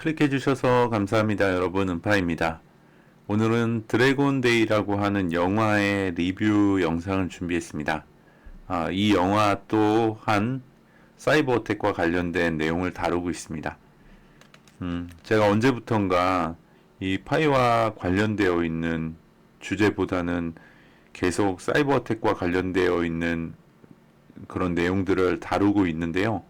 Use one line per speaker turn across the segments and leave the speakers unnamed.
클릭해 주셔서 감사합니다. 여러분, 은파입니다. 오늘은 드래곤데이라고 하는 영화의 리뷰 영상을 준비했습니다. 이 영화 또한 사이버 어택과 관련된 내용을 다루고 있습니다. 제가 언제부턴가 이 파이와 관련되어 있는 주제보다는 계속 사이버 어택과 관련되어 있는 그런 내용들을 다루고 있는데요.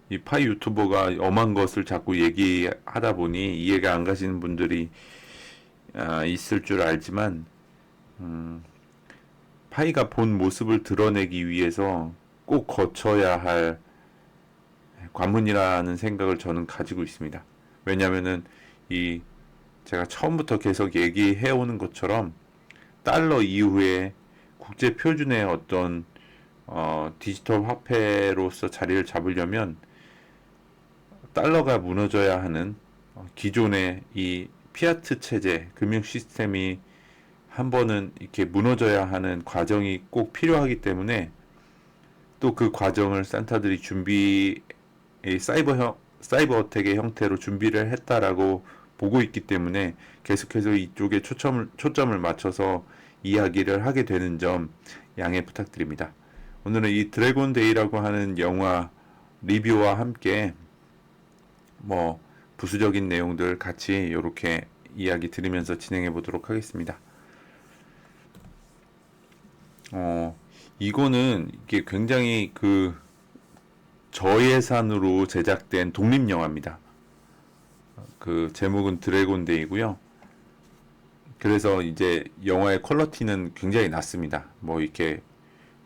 이 파이 유튜버가 엄한 것을 자꾸 얘기하다 보니 이해가 안 가시는 분들이 있을 줄 알지만, 파이가 본 모습을 드러내기 위해서 꼭 거쳐야 할 관문이라는 생각을 저는 가지고 있습니다. 왜냐면은 이 제가 처음부터 계속 얘기해 오는 것처럼 달러 이후에 국제 표준의 어떤 디지털 화폐로서 자리를 잡으려면 달러가 무너져야 하는 기존의 이 피아트 체제, 금융 시스템이 한 번은 이렇게 무너져야 하는 과정이 꼭 필요하기 때문에 또 그 과정을 산타들이 사이버 어택의 형태로 준비를 했다라고 보고 있기 때문에 계속해서 이쪽에 초점을 맞춰서 이야기를 하게 되는 점 양해 부탁드립니다. 오늘은 이 드래곤 데이라고 하는 영화 리뷰와 함께 부수적인 내용들 같이 이렇게 이야기 드리면서 진행해 보도록 하겠습니다. 이거는 이게 굉장히 저예산으로 제작된 독립 영화입니다. 그 제목은 드래곤데이고요. 그래서 이제 영화의 퀄리티는 굉장히 낮습니다. 이렇게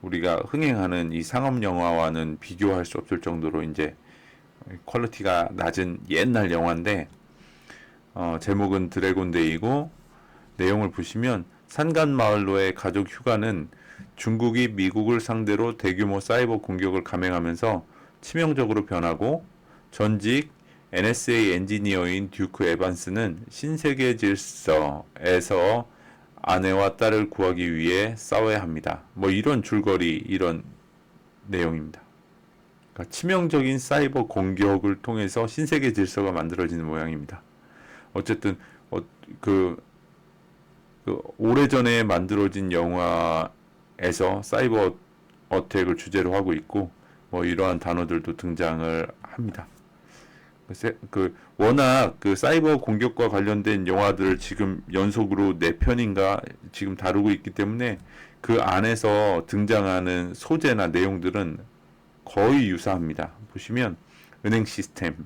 우리가 흥행하는 이 상업 영화와는 비교할 수 없을 정도로 이제 퀄리티가 낮은 옛날 영화인데, 제목은 드래곤데이고 내용을 보시면 산간마을로의 가족 휴가는 중국이 미국을 상대로 대규모 사이버 공격을 감행하면서 치명적으로 변하고, 전직 NSA 엔지니어인 듀크 에반스는 신세계 질서에서 아내와 딸을 구하기 위해 싸워야 합니다. 이런 줄거리, 이런 내용입니다. 그러니까 치명적인 사이버 공격을 통해서 신세계 질서가 만들어지는 모양입니다. 어쨌든 오래전에 만들어진 영화에서 사이버 어택을 주제로 하고 있고, 이러한 단어들도 등장을 합니다. 워낙 사이버 공격과 관련된 영화들을 지금 연속으로 4편인가 지금 다루고 있기 때문에 그 안에서 등장하는 소재나 내용들은 거의 유사합니다. 보시면 은행 시스템,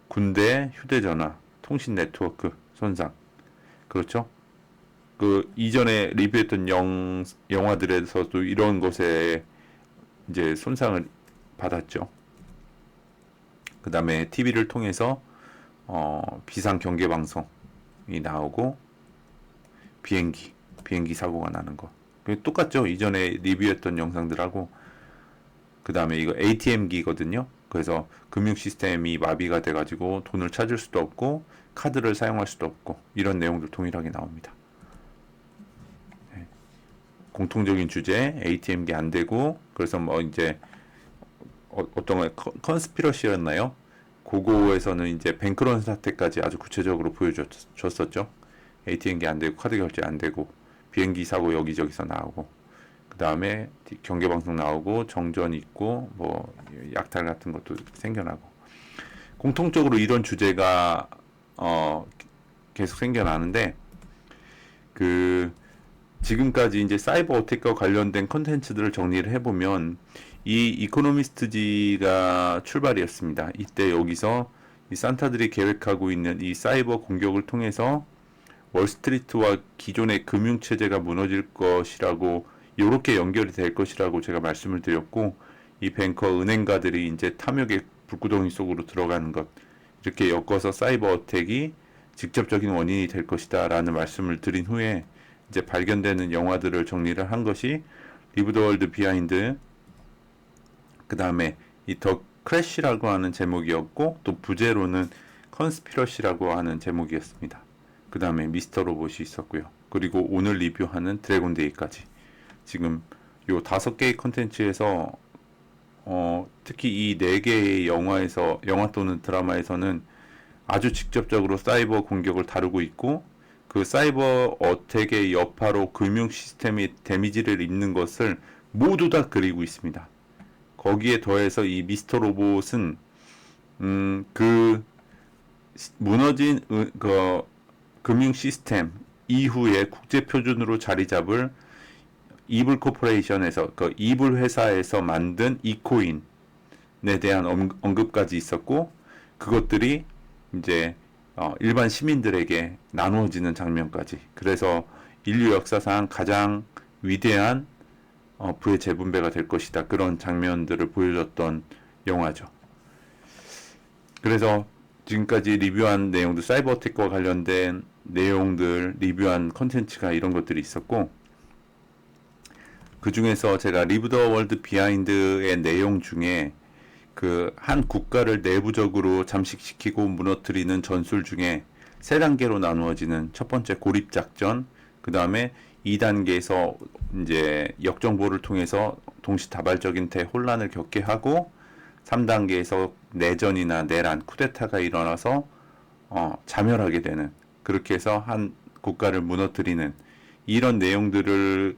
군대, 휴대전화, 통신 네트워크 손상, 그렇죠? 이전에 리뷰했던 영화들에서도 이런 것에 이제 손상을 받았죠. 그 다음에 TV를 통해서 비상 경계 방송이 나오고, 비행기 사고가 나는 거 똑같죠. 이전에 리뷰했던 영상들하고. 그 다음에 이거 ATM기거든요. 그래서 금융 시스템이 마비가 돼가지고 돈을 찾을 수도 없고 카드를 사용할 수도 없고, 이런 내용들 동일하게 나옵니다. 네. 공통적인 주제, ATM기 안 되고, 그래서 이제 어떤 거 컨스피러시였나요? 그거에서는 이제 뱅크런 사태까지 아주 구체적으로 보여줬었죠. ATM기 안 되고 카드 결제 안 되고 비행기 사고 여기저기서 나오고, 그 다음에 경계방송 나오고 정전 있고 약탈 같은 것도 생겨나고, 공통적으로 이런 주제가 계속 생겨나는데, 지금까지 이제 사이버 어택과 관련된 컨텐츠들을 정리를 해보면 이 이코노미스트지가 출발이었습니다. 이때 여기서 이 산타들이 계획하고 있는 이 사이버 공격을 통해서 월스트리트와 기존의 금융체제가 무너질 것이라고, 이렇게 연결이 될 것이라고 제가 말씀을 드렸고, 이 뱅커 은행가들이 이제 탐욕의 불구덩이 속으로 들어가는 것, 이렇게 엮어서 사이버 어택이 직접적인 원인이 될 것이다 라는 말씀을 드린 후에 이제 발견되는 영화들을 정리를 한 것이 리브 더 월드 비하인드, 그 다음에 이 더 크래쉬라고 하는 제목이었고, 또 부제로는 컨스피러시라고 하는 제목이었습니다. 그 다음에 미스터 로봇이 있었고요. 그리고 오늘 리뷰하는 드래곤데이까지, 지금 요 5개의 컨텐츠에서 특히 이 네 개의 영화 또는 드라마에서는 아주 직접적으로 사이버 공격을 다루고 있고, 그 사이버 어택의 여파로 금융 시스템이 데미지를 입는 것을 모두 다 그리고 있습니다. 거기에 더해서 이 미스터 로봇은 그 무너진 금융 시스템 이후에 국제 표준으로 자리 잡을 이블 코퍼레이션에서 그 이블 회사에서 만든 이코인에 대한 언급까지 있었고, 그것들이 이제 일반 시민들에게 나누어지는 장면까지. 그래서 인류 역사상 가장 위대한 부의 재분배가 될 것이다. 그런 장면들을 보여줬던 영화죠. 그래서 지금까지 리뷰한 내용도 사이버 어택과 관련된 내용들 리뷰한 컨텐츠가 이런 것들이 있었고, 그 중에서 제가 리브 더 월드 비하인드의 내용 중에 그 한 국가를 내부적으로 잠식시키고 무너뜨리는 전술 중에 세 단계로 나누어지는 첫 번째 고립 작전, 그 다음에 2단계에서 이제 역정보를 통해서 동시다발적인 대혼란을 겪게 하고, 3단계에서 내전이나 내란, 쿠데타가 일어나서 자멸하게 되는, 그렇게 해서 한 국가를 무너뜨리는 이런 내용들을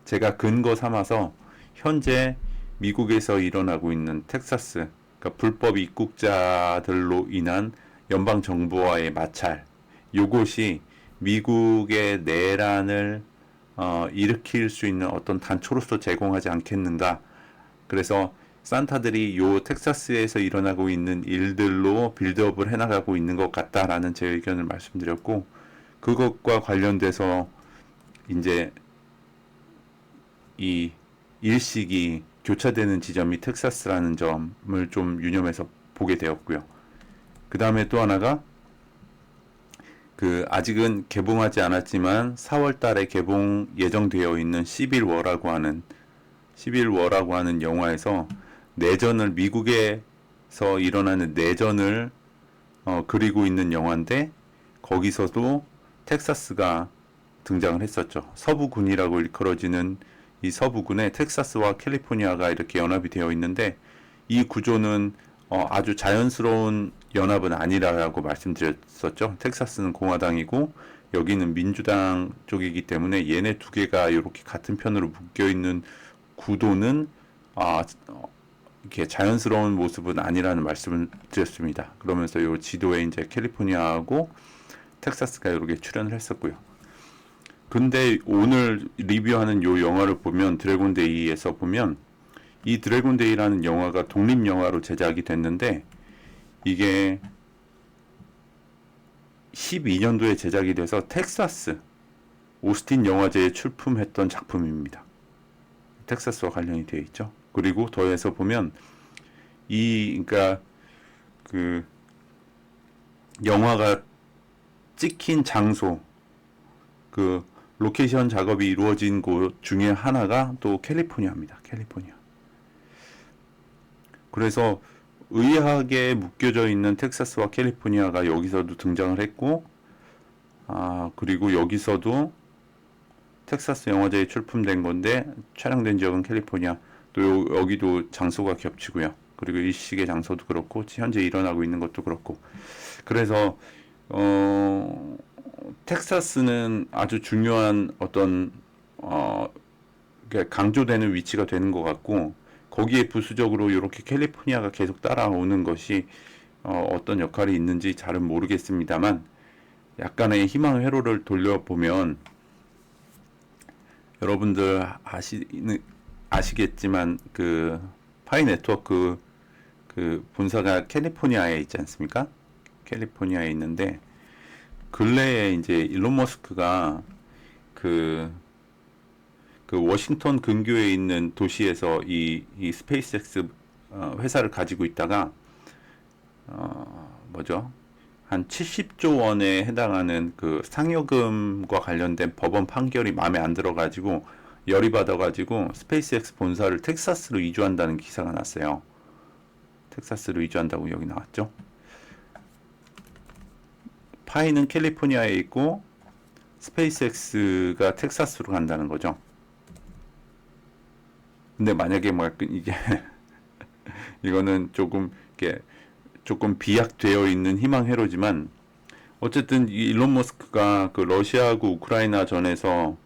제가 근거 삼아서 현재 미국에서 일어나고 있는 텍사스, 그러니까 불법 입국자들로 인한 연방 정부와의 마찰, 요것이 미국의 내란을 일으킬 수 있는 어떤 단초로서 제공하지 않겠는가. 그래서 산타들이 요 텍사스에서 일어나고 있는 일들로 빌드업을 해나가고 있는 것 같다라는 제 의견을 말씀드렸고, 그것과 관련돼서 이제 이 일식이 교차되는 지점이 텍사스라는 점을 좀 유념해서 보게 되었고요. 그 다음에 또 하나가 그 아직은 개봉하지 않았지만 4월 달에 개봉 예정되어 있는 시빌워라고 하는 영화에서 내전을 미국에서 일어나는 내전을 그리고 있는 영화인데, 거기서도 텍사스가 등장을 했었죠. 서부군이라고 일컬어지는 이 서부군에 텍사스와 캘리포니아가 이렇게 연합이 되어 있는데, 이 구조는 아주 자연스러운 연합은 아니라고 말씀드렸었죠. 텍사스는 공화당이고 여기는 민주당 쪽이기 때문에 얘네 두 개가 이렇게 같은 편으로 묶여 있는 구도는 이렇게 자연스러운 모습은 아니라는 말씀을 드렸습니다. 그러면서 이 지도에 이제 캘리포니아하고 텍사스가 이렇게 출연을 했었고요. 근데 오늘 리뷰하는 요 영화를 보면, 드래곤데이에서 보면 이 드래곤데이라는 영화가 독립영화로 제작이 됐는데, 이게 12년도에 제작이 돼서 텍사스 오스틴 영화제에 출품했던 작품입니다. 텍사스와 관련이 되어 있죠. 그리고 더해서 보면 그러니까 그 영화가 찍힌 장소, 그 로케이션 작업이 이루어진 곳 중에 하나가 또 캘리포니아입니다. 캘리포니아. 그래서 의아하게 묶여져 있는 텍사스와 캘리포니아가 여기서도 등장을 했고, 그리고 여기서도 텍사스 영화제에 출품된 건데 촬영된 지역은 캘리포니아. 또 여기도 장소가 겹치고요. 그리고 일식의 장소도 그렇고 현재 일어나고 있는 것도 그렇고. 그래서 텍사스는 아주 중요한 어떤 강조되는 위치가 되는 것 같고, 거기에 부수적으로 이렇게 캘리포니아가 계속 따라오는 것이 어떤 역할이 있는지 잘은 모르겠습니다만, 약간의 희망 회로를 돌려보면 여러분들 아시겠지만 그 파이 네트워크 그 본사가 캘리포니아에 있지 않습니까? 캘리포니아에 있는데, 근래에 이제 일론 머스크가 그 워싱턴 근교에 있는 도시에서 이 스페이스X 회사를 가지고 있다가 한 70조 원에 해당하는 그 상여금과 관련된 법원 판결이 마음에 안 들어가지고 열이 받아가지고 스페이스X 본사를 텍사스로 이주한다는 기사가 났어요. 텍사스로 이주한다고 여기 나왔죠. 파이는 캘리포니아에 있고 스페이스X가 텍사스로 간다는 거죠. 근데 만약에 막 이게 이거는 조금 이렇게 조금 비약되어 있는 희망 회로지만 어쨌든 이 일론 머스크가 그 러시아하고 우크라이나 전에서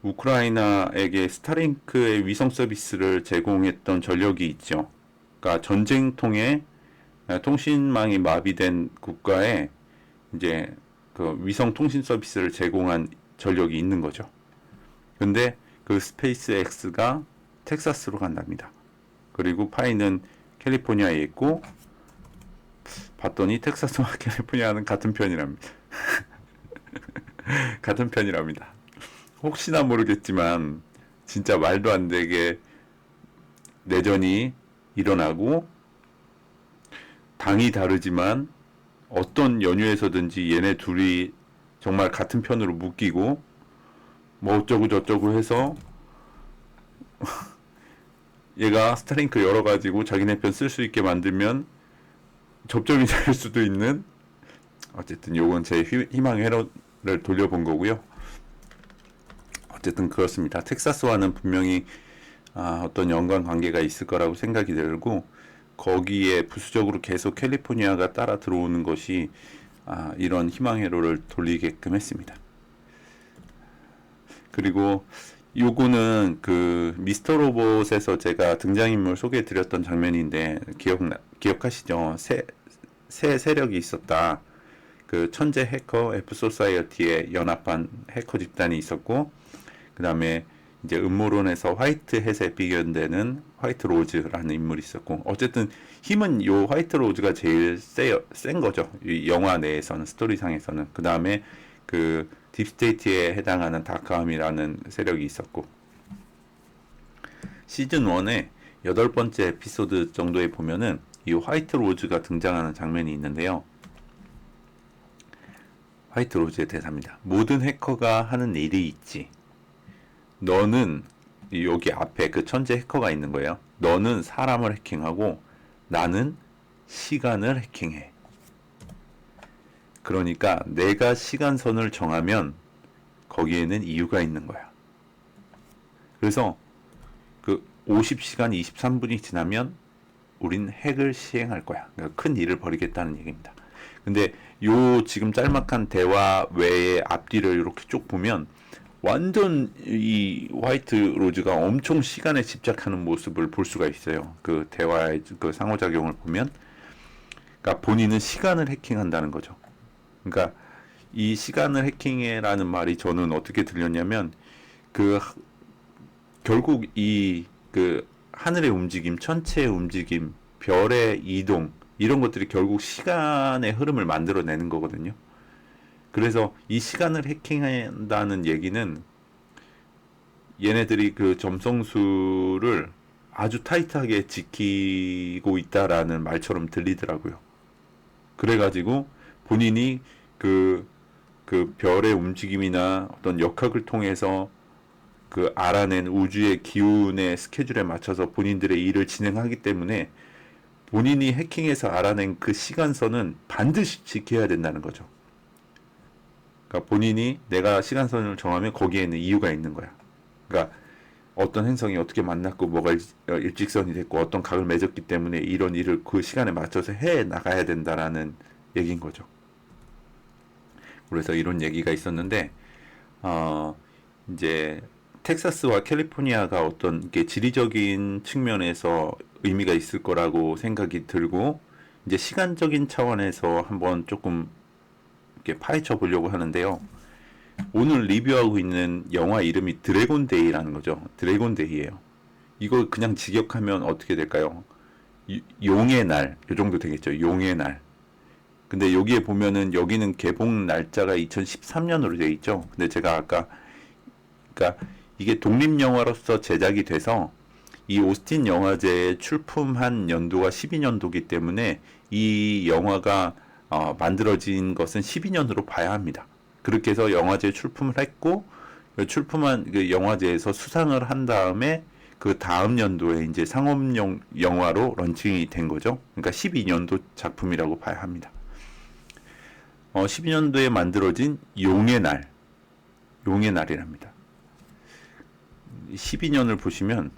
우크라이나에게 스타링크의 위성 서비스를 제공했던 전력이 있죠. 그러니까 전쟁통에 통신망이 마비된 국가에 이제 그 위성 통신 서비스를 제공한 전력이 있는 거죠. 근데 그 스페이스 X가 텍사스로 간답니다. 그리고 파이는 캘리포니아에 있고 봤더니 텍사스와 캘리포니아는 같은 편이랍니다. 같은 편이랍니다. 혹시나 모르겠지만 진짜 말도 안 되게 내전이 일어나고 당이 다르지만 어떤 연유에서든지 얘네 둘이 정말 같은 편으로 묶이고 뭐 어쩌고 저쩌고 해서 얘가 스타링크 열어가지고 자기네 편 쓸 수 있게 만들면 접점이 될 수도 있는 어쨌든 요건 제 희망의 회로를 돌려본 거고요. 어쨌든 그렇습니다. 텍사스와는 분명히 어떤 연관 관계가 있을 거라고 생각이 들고 거기에 부수적으로 계속 캘리포니아가 따라 들어오는 것이 이런 희망 회로를 돌리게끔 했습니다. 그리고 요거는 그 미스터 로봇에서 제가 등장인물 소개해 드렸던 장면인데 기억하시죠? 새 세력이 있었다. 그 천재 해커 F 소사이어티에 연합한 해커 집단이 있었고 그 다음에 이제 음모론에서 화이트 햇에 비견되는 화이트 로즈라는 인물이 있었고 어쨌든 힘은 요 화이트 로즈가 제일 센 거죠. 이 영화 내에서는 스토리상에서는 그 다음에 그 딥스테이트에 해당하는 다크함이라는 세력이 있었고 시즌 1의 8번째 에피소드 정도에 보면은 이 화이트 로즈가 등장하는 장면이 있는데요. 화이트 로즈의 대사입니다. 모든 해커가 하는 일이 있지. 너는 여기 앞에 그 천재 해커가 있는 거예요. 너는 사람을 해킹하고 나는 시간을 해킹해. 그러니까 내가 시간선을 정하면 거기에는 이유가 있는 거야. 그래서 그 50시간 23분이 지나면 우린 핵을 시행할 거야. 그러니까 큰 일을 벌이겠다는 얘기입니다. 근데 요 지금 짤막한 대화 외의 앞뒤를 이렇게 쭉 보면 완전 이 화이트 로즈가 엄청 시간에 집착하는 모습을 볼 수가 있어요. 그 대화의 그 상호작용을 보면, 그러니까 본인은 시간을 해킹한다는 거죠. 그러니까 이 시간을 해킹해라는 말이 저는 어떻게 들렸냐면 그 결국 이 그 하늘의 움직임, 천체의 움직임, 별의 이동 이런 것들이 결국 시간의 흐름을 만들어내는 거거든요. 그래서 이 시간을 해킹한다는 얘기는 얘네들이 그 점성술을 아주 타이트하게 지키고 있다라는 말처럼 들리더라고요. 그래가지고 본인이 그 별의 움직임이나 어떤 역학을 통해서 그 알아낸 우주의 기운의 스케줄에 맞춰서 본인들의 일을 진행하기 때문에 본인이 해킹해서 알아낸 그 시간선은 반드시 지켜야 된다는 거죠. 그러니까 본인이 내가 시간선을 정하면 거기에는 이유가 있는 거야. 그러니까 어떤 행성이 어떻게 만났고 뭐가 일직선이 됐고 어떤 각을 맺었기 때문에 이런 일을 그 시간에 맞춰서 해 나가야 된다라는 얘기인 거죠. 그래서 이런 얘기가 있었는데 이제 텍사스와 캘리포니아가 어떤 게 지리적인 측면에서 의미가 있을 거라고 생각이 들고 이제 시간적인 차원에서 한번 조금 이렇게 파헤쳐 보려고 하는데요. 오늘 리뷰하고 있는 영화 이름이 드래곤데이라는 거죠. 드래곤데이예요. 이거 그냥 직역하면 어떻게 될까요? 용의 날, 요 정도 되겠죠. 용의 날. 근데 여기에 보면은 여기는 개봉 날짜가 2013년으로 되어 있죠. 근데 제가 아까 그러니까 이게 독립 영화로서 제작이 돼서 이 오스틴 영화제에 출품한 연도가 12년도기 때문에 이 영화가 만들어진 것은 12년으로 봐야 합니다. 그렇게 해서 영화제에 출품을 했고 출품한 그 영화제에서 수상을 한 다음에 그 다음 연도에 이제 상업용 영화로 런칭이 된 거죠. 그러니까 12년도 작품이라고 봐야 합니다. 12년도에 만들어진 용의 날, 용의 날이랍니다. 12년을 보시면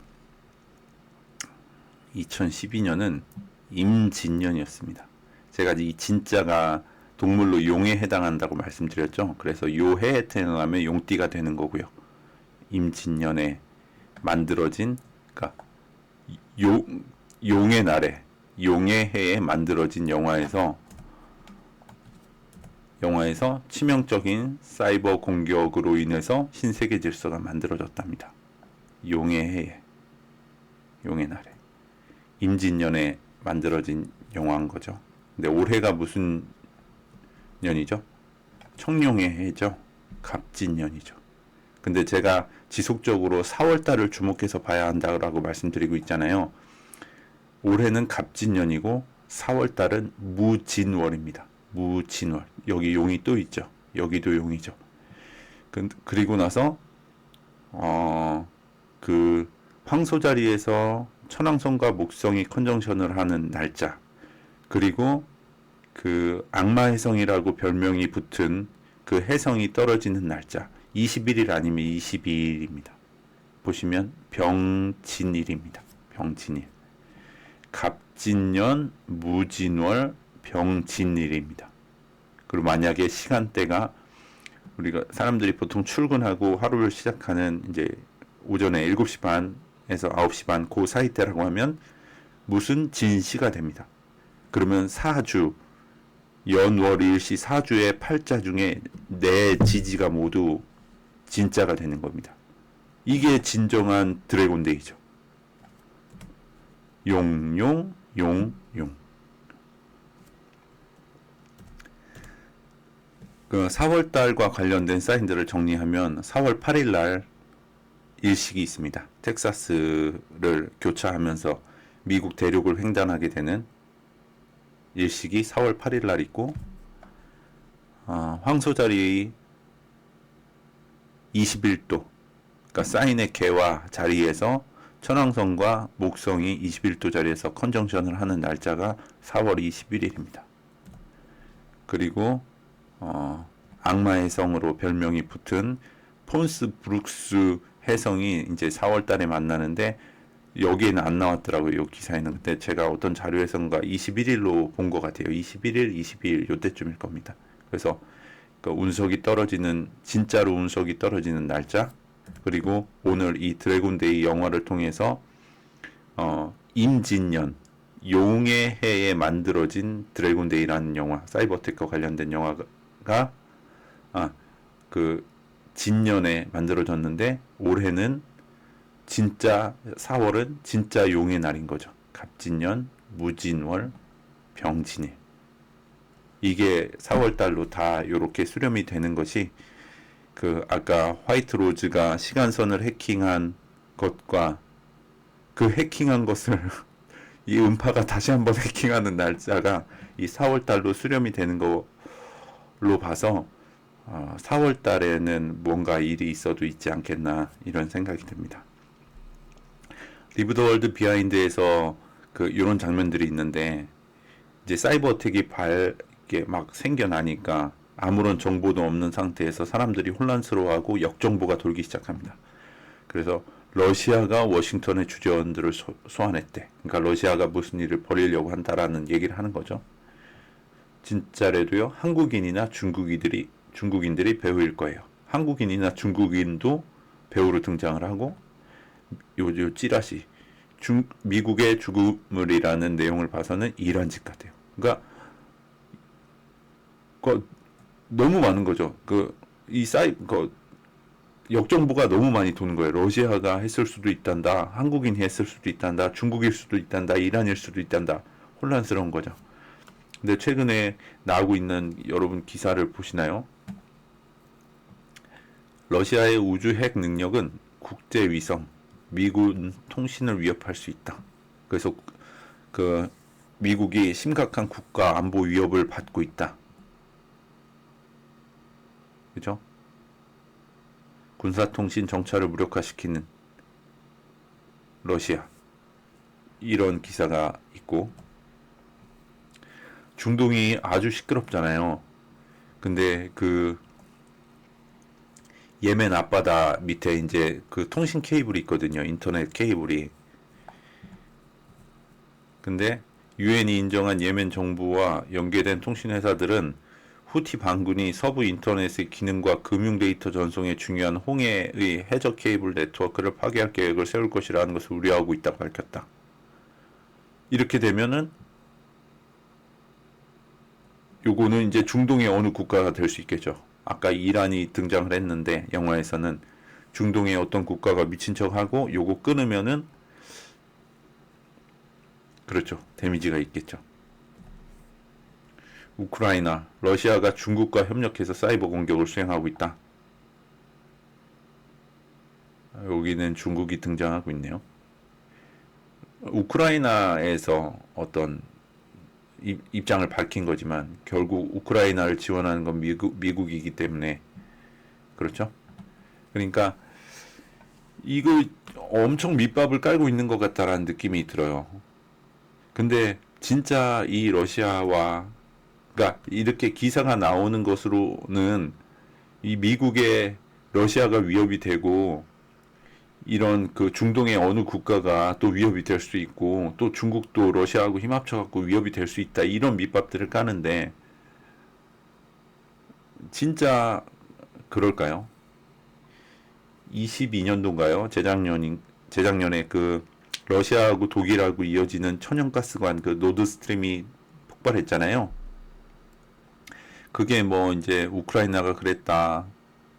2012년은 임진년이었습니다. 제가 이 진자가 동물로 용에 해당한다고 말씀드렸죠. 그래서 요 해에 태어나면 용띠가 되는 거고요. 임진년에 만들어진, 그러니까 용의 날에, 용의 해에 만들어진 영화에서 치명적인 사이버 공격으로 인해서 신세계 질서가 만들어졌답니다. 용의 해에, 용의 날에, 임진년에 만들어진 영화인 거죠. 근데 올해가 무슨 년이죠? 청룡의 해죠. 갑진년이죠. 근데 제가 지속적으로 4월달을 주목해서 봐야 한다고 말씀드리고 있잖아요. 올해는 갑진년이고 4월달은 무진월입니다. 무진월. 여기 용이 또 있죠. 여기도 용이죠. 그리고 나서 그 황소자리에서 천왕성과 목성이 컨정션을 하는 날짜, 그리고 그 악마해성이라고 별명이 붙은 그 해성이 떨어지는 날짜 21일 아니면 22일입니다. 보시면 병진일입니다. 병진일. 갑진년 무진월 병진일입니다. 그리고 만약에 시간대가 우리가 사람들이 보통 출근하고 하루를 시작하는 이제 오전에 7시 반에서 9시 반 그 사이 때라고 하면 무슨 진시가 됩니다. 그러면 사주 연월일시 사주의 팔자 중에 네 지지가 모두 진자가 되는 겁니다. 이게 진정한 드래곤데이죠. 용용 용용. 그 4월달과 관련된 사인들을 정리하면 4월 8일 날 일식이 있습니다. 텍사스를 교차하면서 미국 대륙을 횡단하게 되는 일식이 4월 8일 날 있고, 황소자리 21도, 그러니까 사인의 개와 자리에서 천왕성과 목성이 21도 자리에서 컨정션을 하는 날짜가 4월 21일입니다. 그리고 악마의 성으로 별명이 붙은 폰스 브룩스 해성이 이제 4월 달에 만나는데 여기에는 안 나왔더라고요. 이 기사에는. 근데 제가 어떤 자료에선가 21일로 본 것 같아요. 21일, 22일 요때쯤일 겁니다. 그래서 그 운석이 떨어지는, 진짜로 운석이 떨어지는 날짜, 그리고 오늘 이 드래곤데이 영화를 통해서 임진년 용의 해에 만들어진 드래곤데이라는 영화, 사이버텍과 관련된 영화가 그 진년에 만들어졌는데, 올해는 진짜 4월은 진짜 용의 날인 거죠. 갑진년, 무진월, 병진일. 이게 4월 달로 다 이렇게 수렴이 되는 것이, 그 아까 화이트 로즈가 시간선을 해킹한 것과 그 해킹한 것을 이 음파가 다시 한번 해킹하는 날짜가 이 4월 달로 수렴이 되는 걸로 봐서 4월 달에는 뭔가 일이 있어도 있지 않겠나 이런 생각이 듭니다. 리브 더 월드 비하인드에서 그 이런 장면들이 있는데, 이제 사이버 어택이 이게 막 생겨나니까 아무런 정보도 없는 상태에서 사람들이 혼란스러워하고 역정보가 돌기 시작합니다. 그래서 러시아가 워싱턴의 주재원들을 소환했대. 그러니까 러시아가 무슨 일을 벌이려고 한다라는 얘기를 하는 거죠. 진짜래도요, 한국인이나 중국인들이 배우일 거예요. 한국인이나 중국인도 배우로 등장을 하고, 요 찌라시 미국의 죽음을이라는 내용을 봐서는 이란 짓 같아요. 그러니까 너무 많은 거죠. 역정보가 너무 많이 도는 거예요. 러시아가 했을 수도 있단다, 한국인이 했을 수도 있단다, 중국일 수도 있단다, 이란일 수도 있단다. 혼란스러운 거죠. 근데 최근에 나오고 있는 여러분 기사를 보시나요? 러시아의 우주 핵 능력은 국제 위성, 미군 통신을 위협할 수 있다. 그래서 그 미국이 심각한 국가 안보 위협을 받고 있다. 그죠? 군사통신 정찰을 무력화시키는 러시아, 이런 기사가 있고, 중동이 아주 시끄럽잖아요. 근데 그 예멘 앞바다 밑에 이제 그 통신 케이블이 있거든요. 인터넷 케이블이. 근데 유엔이 인정한 예멘 정부와 연계된 통신회사들은 후티 반군이 서부 인터넷의 기능과 금융 데이터 전송에 중요한 홍해의 해저 케이블 네트워크를 파괴할 계획을 세울 것이라는 것을 우려하고 있다고 밝혔다. 이렇게 되면은 요거는 이제 중동의 어느 국가가 될 수 있겠죠. 아까 이란이 등장을 했는데 영화에서는 중동의 어떤 국가가 미친 척하고 요거 끊으면은 그렇죠. 데미지가 있겠죠. 우크라이나, 러시아가 중국과 협력해서 사이버 공격을 수행하고 있다. 여기는 중국이 등장하고 있네요. 우크라이나에서 어떤 입장을 밝힌 거지만 결국 우크라이나를 지원하는 건 미국이기 때문에 그렇죠. 그러니까 이거 엄청 밑밥을 깔고 있는 것 같다라는 느낌이 들어요. 근데 진짜 이 러시아와 그러니까 이렇게 기사가 나오는 것으로는 이 미국의 러시아가 위협이 되고 이런 그 중동의 어느 국가가 또 위협이 될 수 있고 또 중국도 러시아하고 힘합쳐 갖고 위협이 될 수 있다 이런 밑밥들을 까는데 진짜 그럴까요? 22년도인가요? 재작년에 그 러시아하고 독일하고 이어지는 천연가스관 그 노드스트림이 폭발했잖아요. 그게 뭐 이제 우크라이나가 그랬다,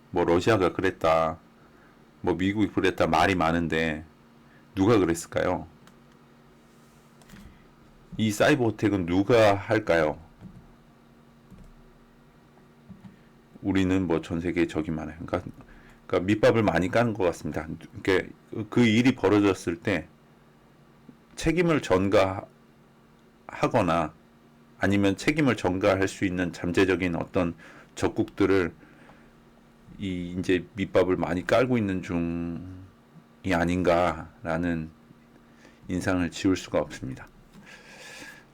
뭐 러시아가 그랬다, 뭐 미국이 그랬다 말이 많은데 누가 그랬을까요? 이 사이버 어택은 누가 할까요? 우리는 뭐 전 세계에 적이 많아요. 그러니까 밑밥을 많이 까는 것 같습니다. 그러니까 그 일이 벌어졌을 때 책임을 전가하거나 아니면 책임을 전가할 수 있는 잠재적인 어떤 적국들을 이 이제 밑밥을 많이 깔고 있는 중이 아닌가라는 인상을 지울 수가 없습니다.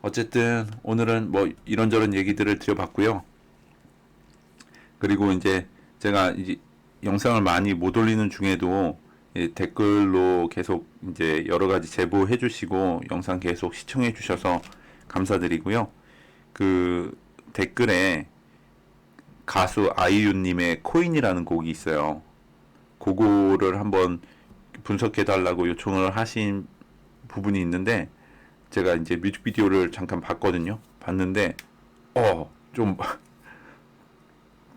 어쨌든 오늘은 뭐 이런저런 얘기들을 드려봤고요. 그리고 이제 제가 이제 영상을 많이 못 올리는 중에도 댓글로 계속 이제 여러 가지 제보해 주시고 영상 계속 시청해 주셔서 감사드리고요. 그 댓글에 가수 아이유님의 코인이라는 곡이 있어요. 그거를 한번 분석해 달라고 요청을 하신 부분이 있는데 제가 이제 뮤직비디오를 잠깐 봤거든요. 봤는데 좀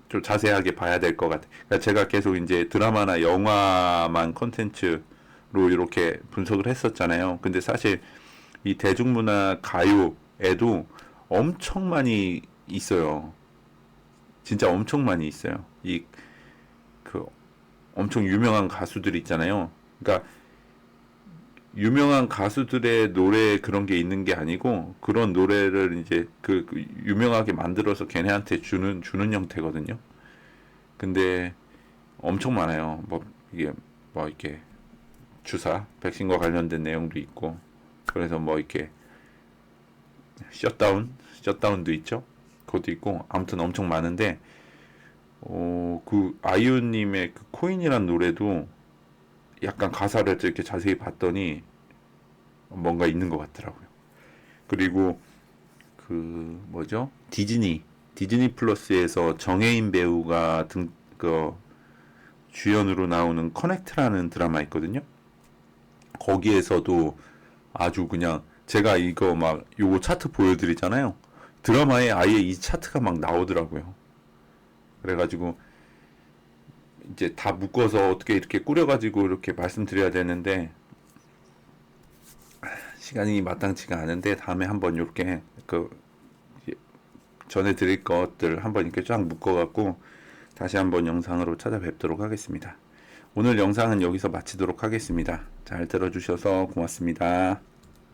좀 자세하게 봐야 될 것 같아요. 그러니까 제가 계속 이제 드라마나 영화만 컨텐츠로 이렇게 분석을 했었잖아요. 근데 사실 이 대중문화 가요에도 엄청 많이 있어요. 진짜 엄청 많이 있어요. 이 그 엄청 유명한 가수들 있잖아요. 그러니까 유명한 가수들의 노래 그런 게 있는 게 아니고 그런 노래를 이제 그 유명하게 만들어서 걔네한테 주는 형태거든요. 근데 엄청 많아요. 뭐 이게 뭐 이렇게 주사, 백신과 관련된 내용도 있고 그래서 뭐 이렇게 셧다운도 있죠. 그것도 있고 아무튼 엄청 많은데 그 아이유님의 그 코인이란 노래도 약간 가사를 이렇게 자세히 봤더니 뭔가 있는 것 같더라고요. 그리고 그 뭐죠? 디즈니 플러스에서 정혜인 배우가 주연으로 나오는 커넥트라는 드라마 있거든요. 거기에서도 아주 그냥 제가 이거 막 요거 차트 보여드리잖아요. 드라마에 아예 이 차트가 막 나오더라고요. 그래가지고 이제 다 묶어서 어떻게 이렇게 꾸려가지고 이렇게 말씀드려야 되는데 시간이 마땅치가 않은데 다음에 한번 이렇게 전해드릴 것들 한번 이렇게 쫙 묶어갖고 다시 한번 영상으로 찾아뵙도록 하겠습니다. 오늘 영상은 여기서 마치도록 하겠습니다. 잘 들어주셔서 고맙습니다.